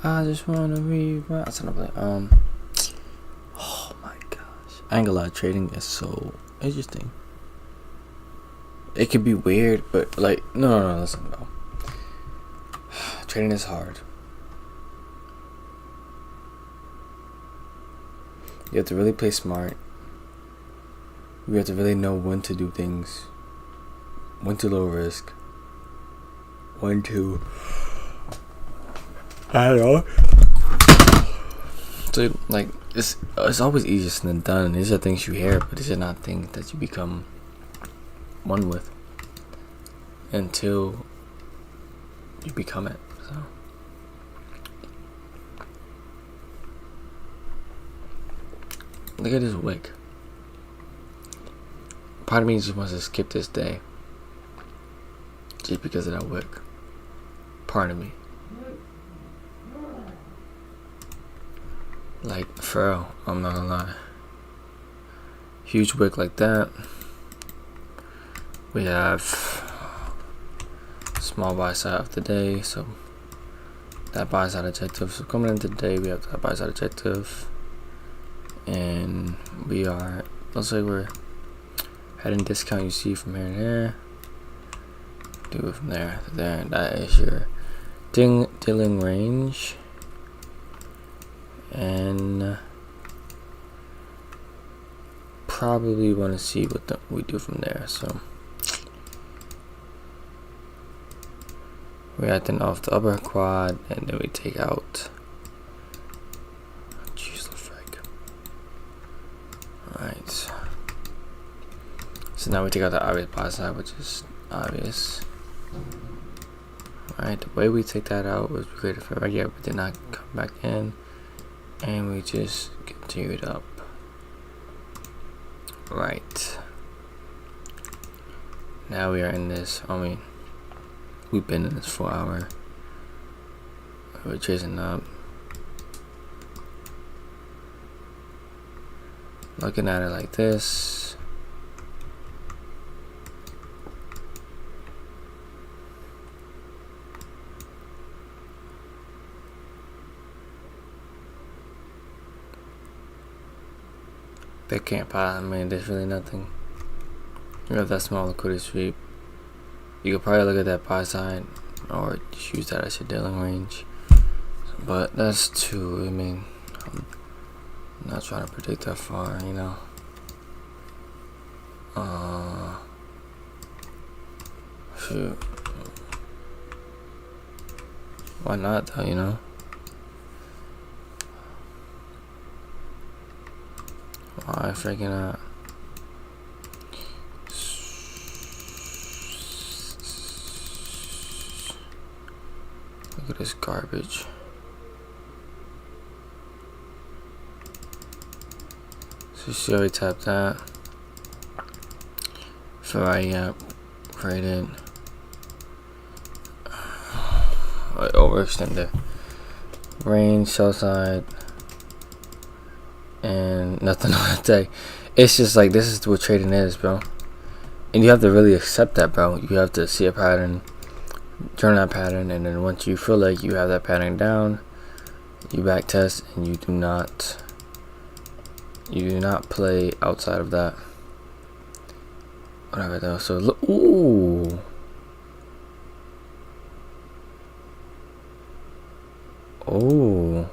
I just wanna be right. That's another play. Oh my gosh. I ain't gonna lie, trading is so interesting. It could be weird, but like, no, listen, no. Trading is hard. You have to really play smart. You have to really know when to do things, when to low risk, when to, I don't know. So like it's always easier said than done. These are things you hear, but these are not things that you become one with until you become it. So look at this wick. Part of me just wants to skip this day just because of that wick. Part of me. Like, for real, I'm not gonna lie. Huge wick like that. We have small buy side of the day, so that buy side objective. So coming into the day, we have that buy side objective, and we are, looks like we're heading discount. You see from here and there. Do it from there to there. That is your dealing range. And probably want to see what we do from there. So we're acting off the upper quad, and then we take out. Jeez, the frick. Alright. So now we take out the obvious buy side, which is obvious. Alright, the way we take that out was we created for right here, but did not come back in. And we just continued up. Right. Now we are in this. I mean, we've been in this 4 hour. We're chasing up. Looking at it like this. They can't buy. I mean, there's really nothing. You have that small liquidity sweep. You could probably look at that buy side or just use that as your dealing range. But that's too, I mean, I'm not trying to predict that far, you know. Shoot. Why not though, you know? Why freaking out? Look at this garbage. So see how we tap that. Ferrari app created. Overextended. Range, sell side. And nothing on that day. It's just like, this is what trading is, bro. And you have to really accept that, bro. You have to see a pattern, turn that pattern, and then once you feel like you have that pattern down, you back test, and you do not play outside of that. Whatever though. So look, ooh. Oh.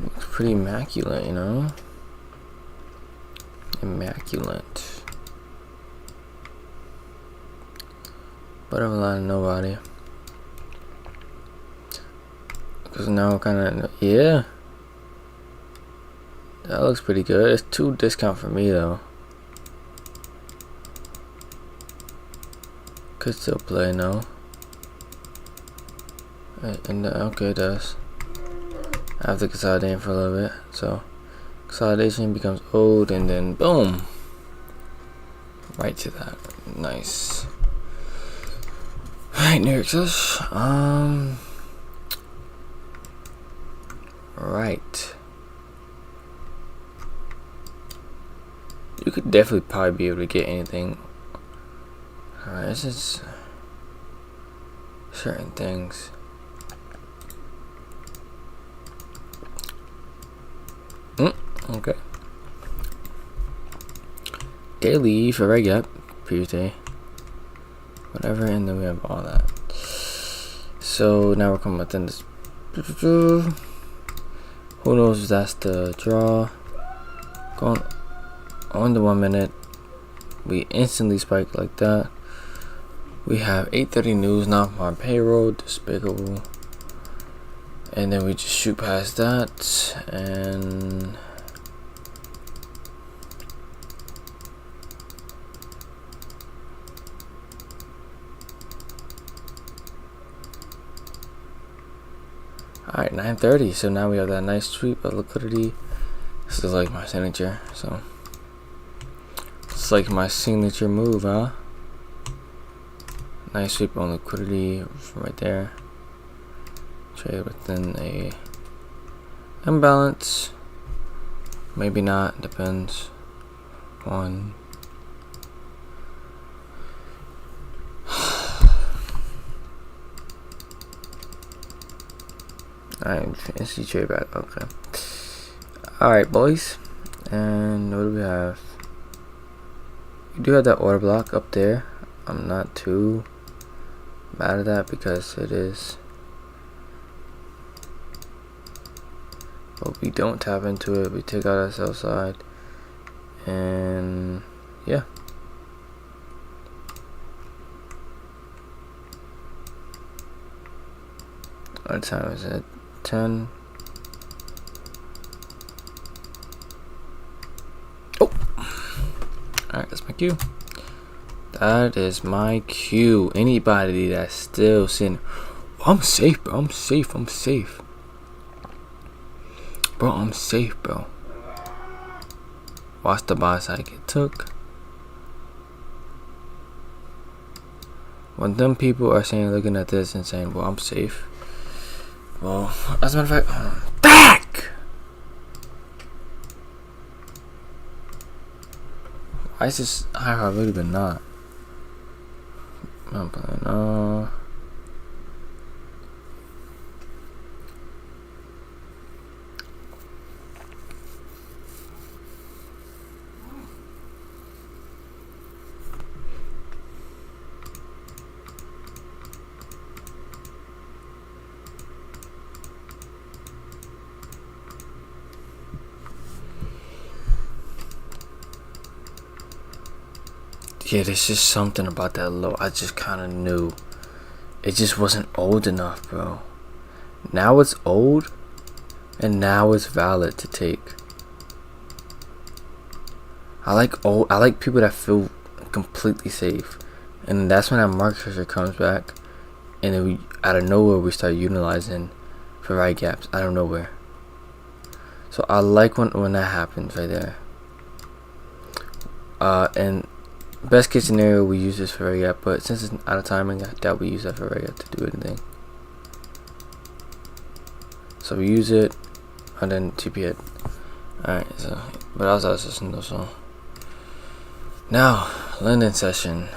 Looks pretty immaculate, you know? Immaculate. But I'm lying to nobody. Because now kind of, yeah. That looks pretty good. It's 2 discount for me though. Could still play, no? And okay, it does. After consolidating for a little bit, so consolidation becomes old, and then boom, right to that. Nice. Alright, New York Sess. Right. You could definitely probably be able to get anything. Alright, this is certain things. Okay. Daily for right, yep. Previous day. Whatever, and then we have all that. So now we're coming within this. Who knows if that's the draw? Going on the 1 minute. We instantly spike like that. We have 8:30 news, not on payroll, despicable. And then we just shoot past that, and alright, 9:30. So now we have that nice sweep of liquidity. This is like my signature, so it's like my signature move, huh? Nice sweep on liquidity from right there. Trade within a imbalance. Maybe not, depends on alright, fancy trade back, okay. Alright, boys. And what do we have? We do have that order block up there. I'm not too mad at that because it is, but we don't tap into it. We take out our sell side, and yeah. What time is it? 10. Oh, alright, that's my cue. That is my cue. Anybody that's still sitting, I'm safe, bro. I'm safe. I'm safe. Bro, I'm safe, bro. Watch the buy side get took. When them people are saying, looking at this and saying, well, I'm safe. Well, as a matter of fact, back! Why is this higher really been not? I'm playing, yeah, there's just something about that low. I just kind of knew. It just wasn't old enough, bro. Now it's old, and now it's valid to take. I like people that feel completely safe, and that's when that market pressure comes back, and then we, out of nowhere, we start utilizing for right gaps out of nowhere. So I like when that happens right there. And best case scenario, we use this for right gap, but since it's out of timing, I doubt we use that for right gap to do anything. So we use it, and then TP it. Alright, so, but I was out of session though, so. Now, London session.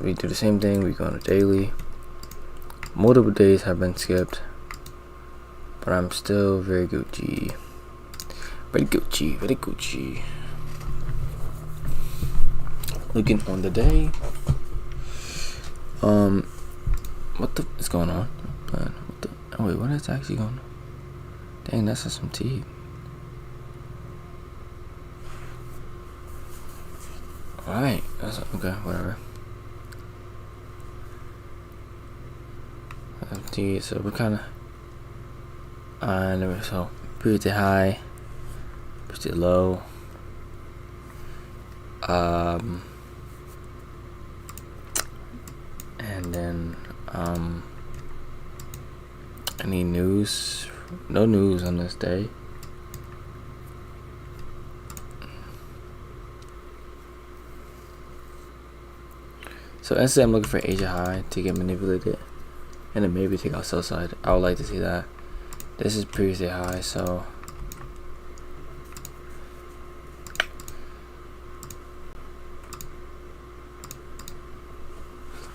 We do the same thing, we go on a daily. Multiple days have been skipped, but I'm still very Gucci. Very Gucci, very Gucci. Looking on the day. What the is going on? What the, oh wait, what is actually going on? Dang, that's some tea. Alright, that's okay, whatever. Tea, so we're kinda so pretty high, pretty low. And then any news? No news on this day. So instead I'm looking for Asia high to get manipulated, and then maybe take out sell side. I would like to see that. This is previously high, so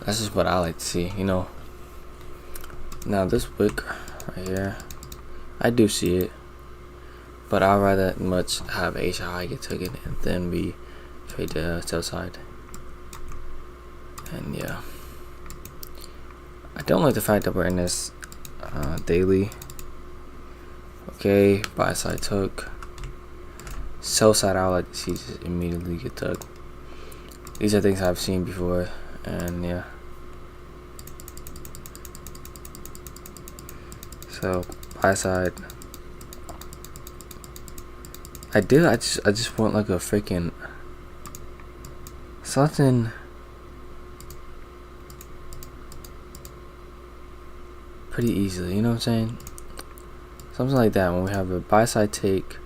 that's just what I like to see, you know. Now this wick right here, I do see it, but I'd rather much have H high get taken and then we trade the sell side. And yeah, I don't like the fact that we're in this daily. Okay, buy side took, sell side I would like to see just immediately get took. These are things I've seen before, and yeah. So buy side. I just want like a freaking something pretty easily, you know what I'm saying? Something like that. When we have a buy side take,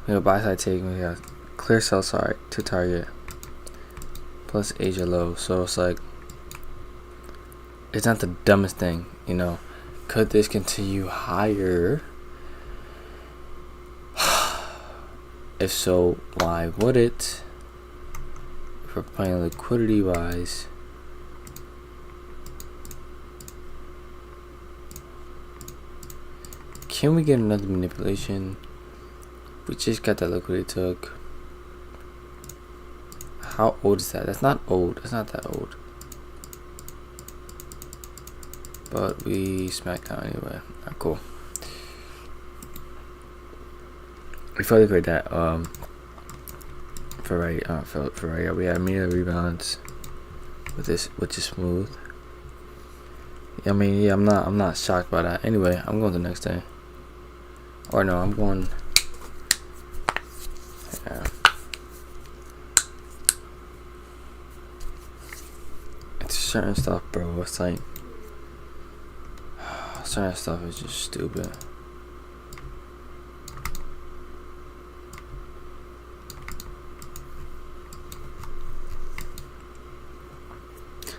we have a buy side take, we have clear sell side to target plus Asia low. So it's like, it's not the dumbest thing, you know. Could this continue higher? If so, why would it? If we're playing liquidity wise, can we get another manipulation? We just got that liquidity took. How old is that? That's not old. That's not that old. But we smacked down anyway. Alright, cool. We fully played that for right. We had immediate rebounds with this, which is smooth. I mean, yeah, I'm not shocked by that. Anyway, I'm going to the next day. Or no, I'm going. Yeah. It's certain stuff, bro. It's like certain stuff is just stupid.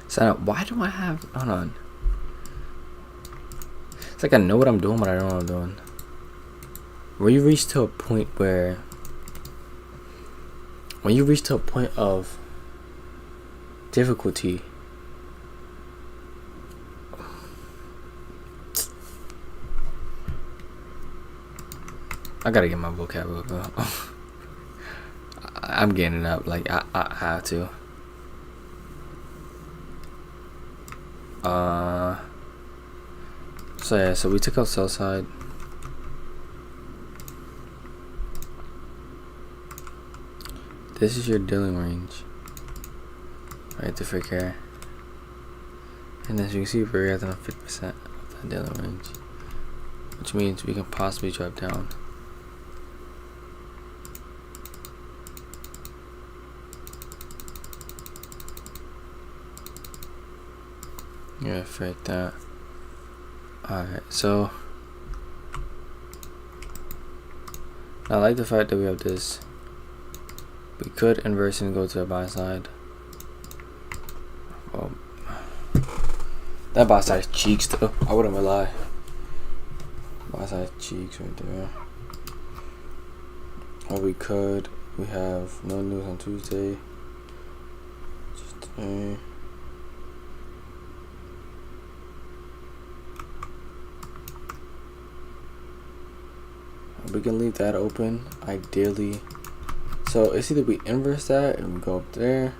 So why do I have? Hold on. It's like I know what I'm doing, but I don't know what I'm doing. When you reach to a point where, when you reach to a point of difficulty, I gotta get my vocabulary. I'm getting it up. Like I have to. So yeah, so we took out sell side. This is your dealing range, right? The frick here. And as you can see, we're at 50% of that dealing range, which means we can possibly drop down. Yeah, frick that. Alright, so I like the fact that we have this. We could inverse and go to the buy side. Well, that buy side cheeks though. I wouldn't lie. Buy side cheeks right there. Or we could. We have no news on Tuesday. Just today. We can leave that open, ideally. So it's either we inverse that and we go up there,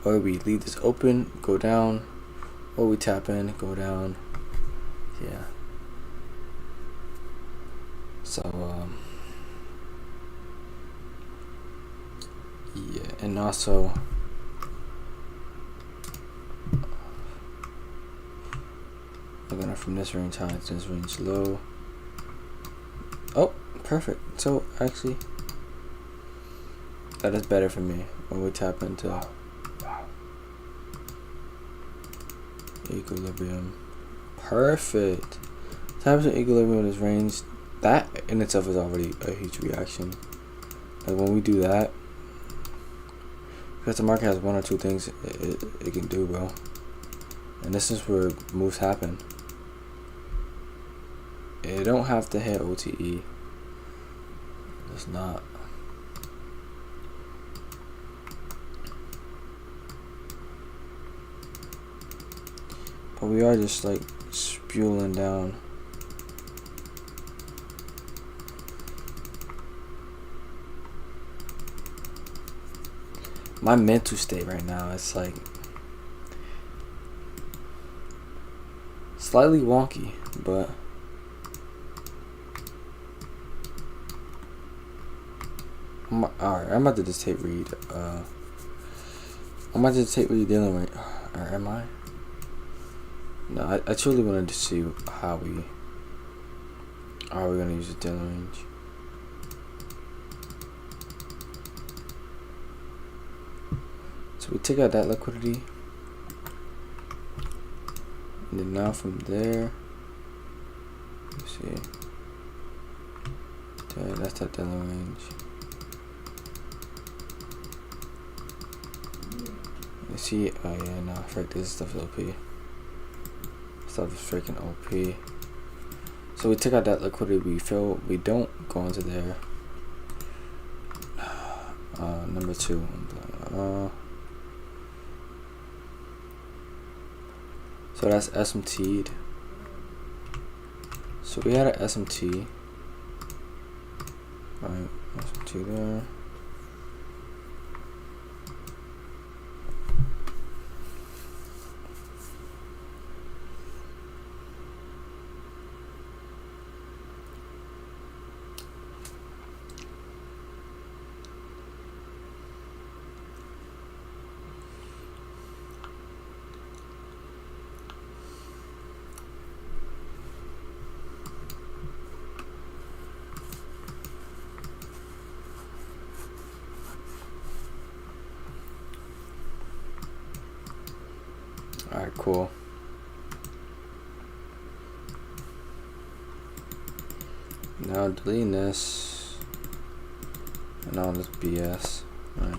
or we leave this open, go down, or we tap in, go down. Yeah. So yeah, and also looking at from this range high to this range low. Oh, perfect. So actually, that is better for me when we tap into equilibrium. Perfect. Tap into equilibrium in this range. That in itself is already a huge reaction. Like when we do that, because the market has one or two things it can do, bro. And this is where moves happen. It don't have to hit OTE. It's not. But we are just like spewing down. My mental state right now, it's like slightly wonky, but alright, I'm about to just take read. I'm about to take read dealing with, or am I? No, I truly wanted to see how we are gonna use the dealing range. So we take out that liquidity, and then now from there, let's see, there, that's that dealing range. Let's see, oh yeah, no, frick, this stuff is OP. Stuff is freaking OP. So we took out that liquidity, we feel we don't go into there. Number 2. So that's SMT'd. So we had an SMT. Right, SMT there. Alright, cool. Now deleting this and all this BS. Right.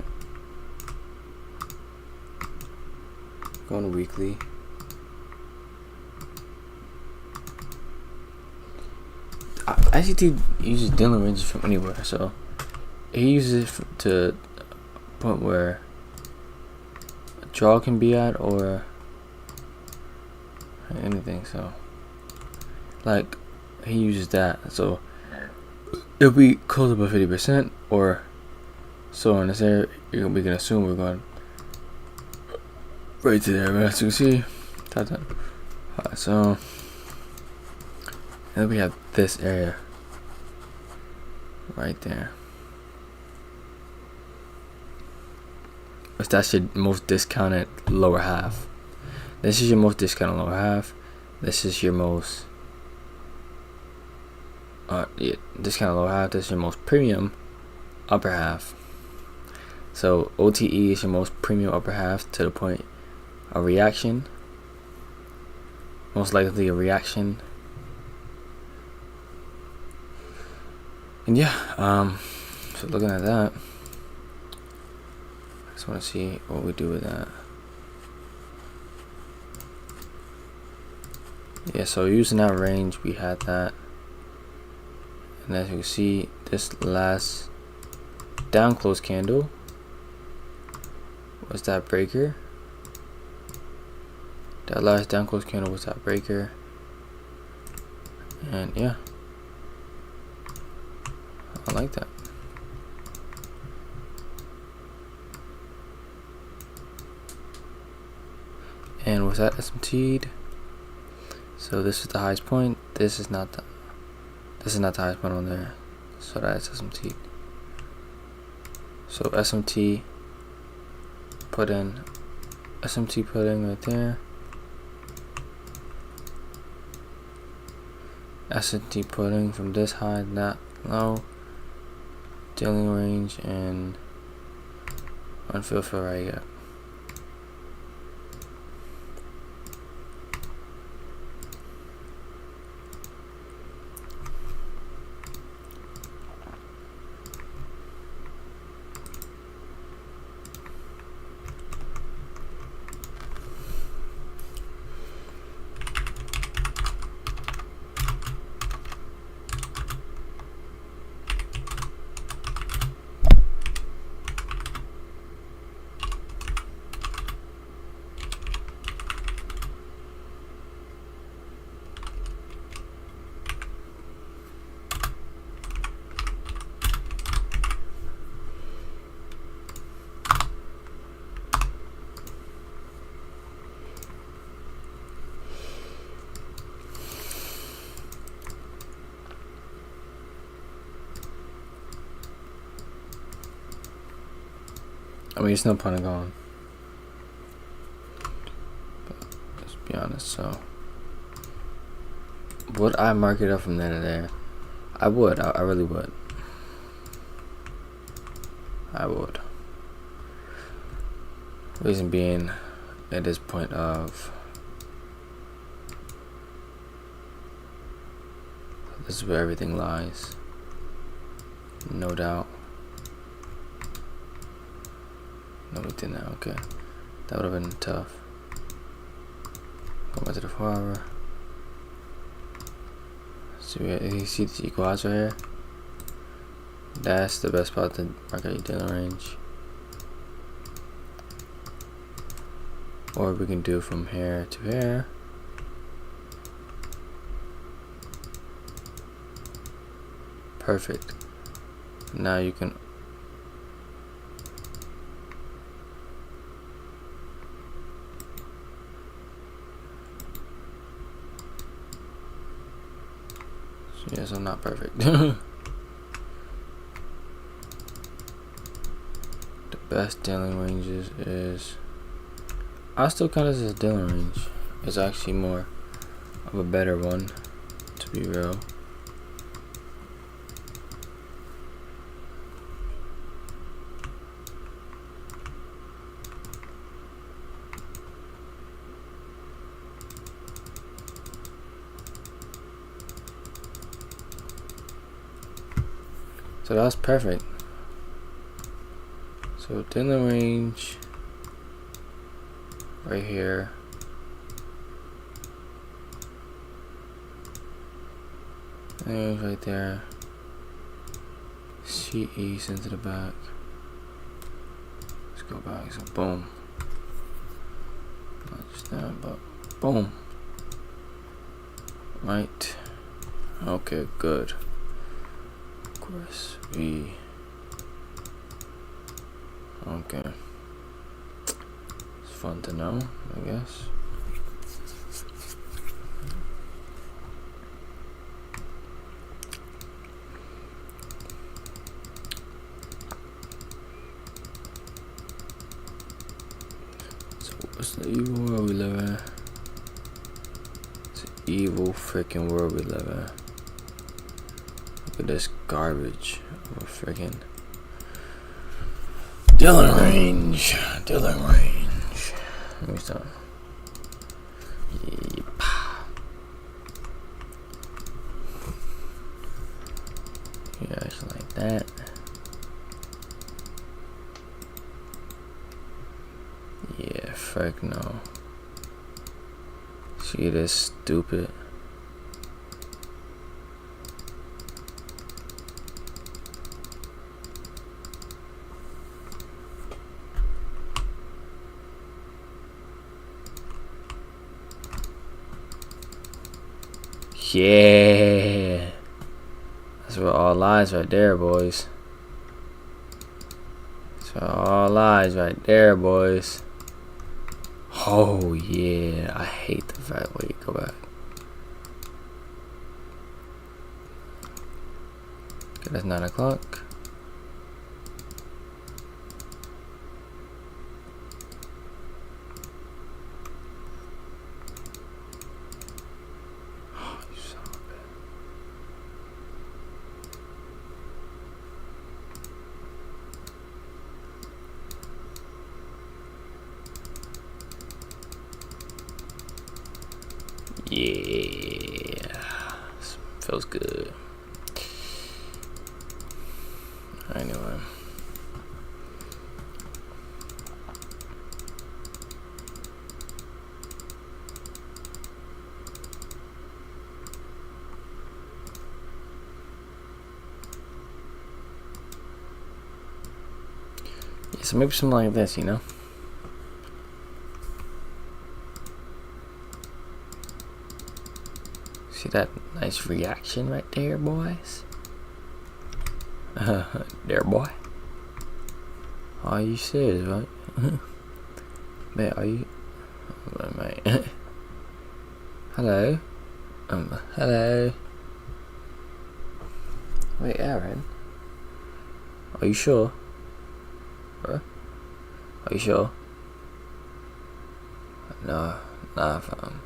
Going to weekly. ICT uses dealing ranges from anywhere, so he uses it to a point where a draw can be at or anything. So like he uses that, so if we close up by 50% or so on this area, we can assume we're going right to there. As you can see, alright, so then we have this area right there. That's your most discounted lower half. This is your most discounted lower half. This is your most discounted lower half. This is your most premium upper half. So OTE is your most premium upper half to the point of reaction. Most likely a reaction. And yeah, so looking at that, I just want to see what we do with that. Yeah, so using that range, we had that, and as you can see, this last down close candle was that breaker. That last down close candle was that breaker, and yeah, I like that. And was that SMT'd? So this is the highest point. This is not the highest point on there. So that's SMT. So SMT put in right there. SMT putting from this high, that low. Dealing range and unfilled for right here. I mean, it's no point in going. But let's be honest. So, would I mark it up from there to there? I would. I really would. I would. Reason being, at this point of, this is where everything lies. No doubt. No, we didn't. Okay, that would have been tough. Go back to the 4 hour. So you see this equalizer here? That's the best spot to mark out your dealing range. Or we can do from here to here. Perfect. Now you can yes, I'm not perfect. The best dealing ranges is, I still count this as a dealing range. It's actually more of a better one, to be real. So that's perfect. So dealing range right here. And right there. CE into the back. Let's go back. So boom. Not just that, but boom. Right. Okay, good. Of course, we. Okay. It's fun to know, I guess. So what's the evil world we live in? It's an evil freaking world we live in. Look at this garbage of a freaking dealing range. Dealing range. Let me start. Yep. Yeah, it's like that. Yeah, frick no. See this stupid. Yeah, that's where all lies right there, boys. That's where all lies right there, boys. Oh yeah, I hate the fact where you go back. Okay, that's 9 o'clock. Yeah, feels good. Anyway, yeah, so maybe something like this, you know. See that nice reaction right there, boys? There, boy. Are you serious, right? Mate, are you? Hello, mate. Hello. Hello. Wait, Aaron. Are you sure? Huh? Are you sure? No, nah, fam.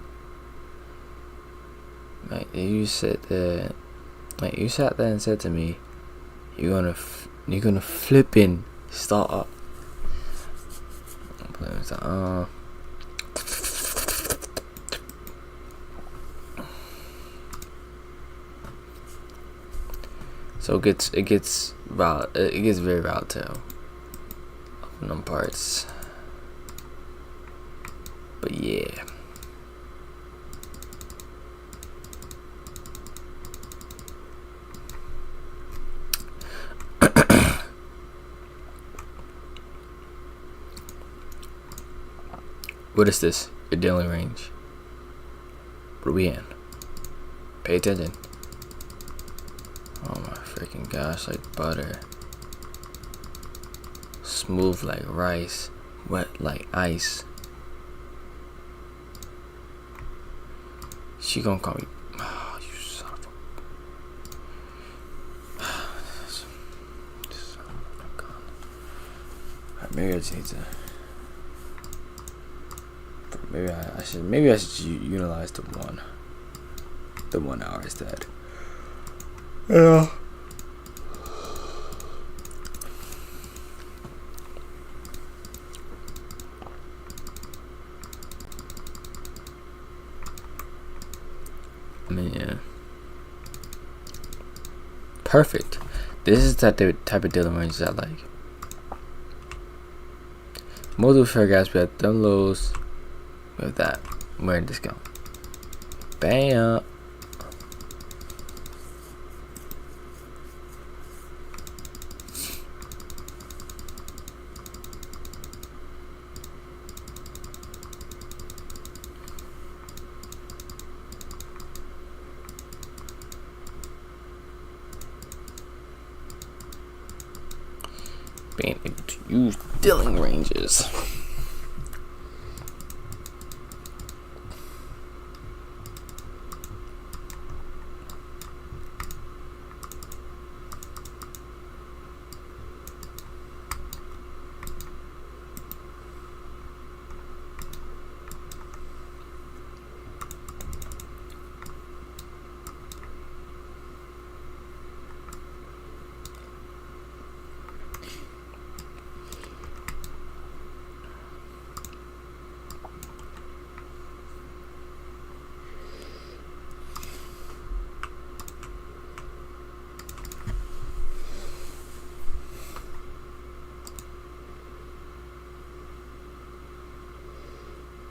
Mate, you said that. Mate, you sat there and said to me, you're gonna flipping start up. It's like, so it gets very volatile in them parts. But yeah. What is this? Your dealing range. What are we in? Pay attention. Oh my freaking gosh, like butter. Smooth like rice. Wet like ice. She gonna call me. Oh, you son of a. Son of a gun. Alright, maybe I just need to. Maybe I should utilize the 1 hour instead. Yeah. I mean, yeah. Perfect. This is the type of dealing ranges I like. Multiple fair guys, we have them lows. With that, we're in discount. Bam. Being able to use dealing ranges.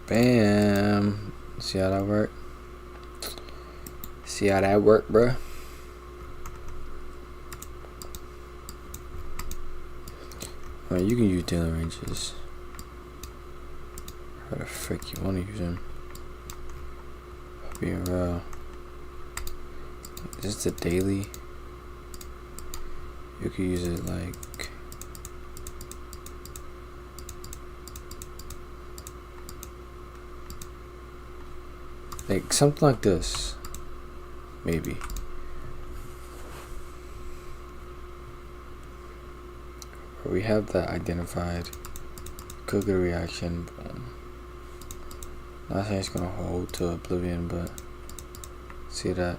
Bam. See how that work? See how that work, bruh? Alright, you can use dealing ranges. How the frick you want to use them? Being real. This is a daily. You could use it like. Like something like this, maybe. Where we have that identified, could get a reaction. Not saying it's gonna hold to oblivion, but see that.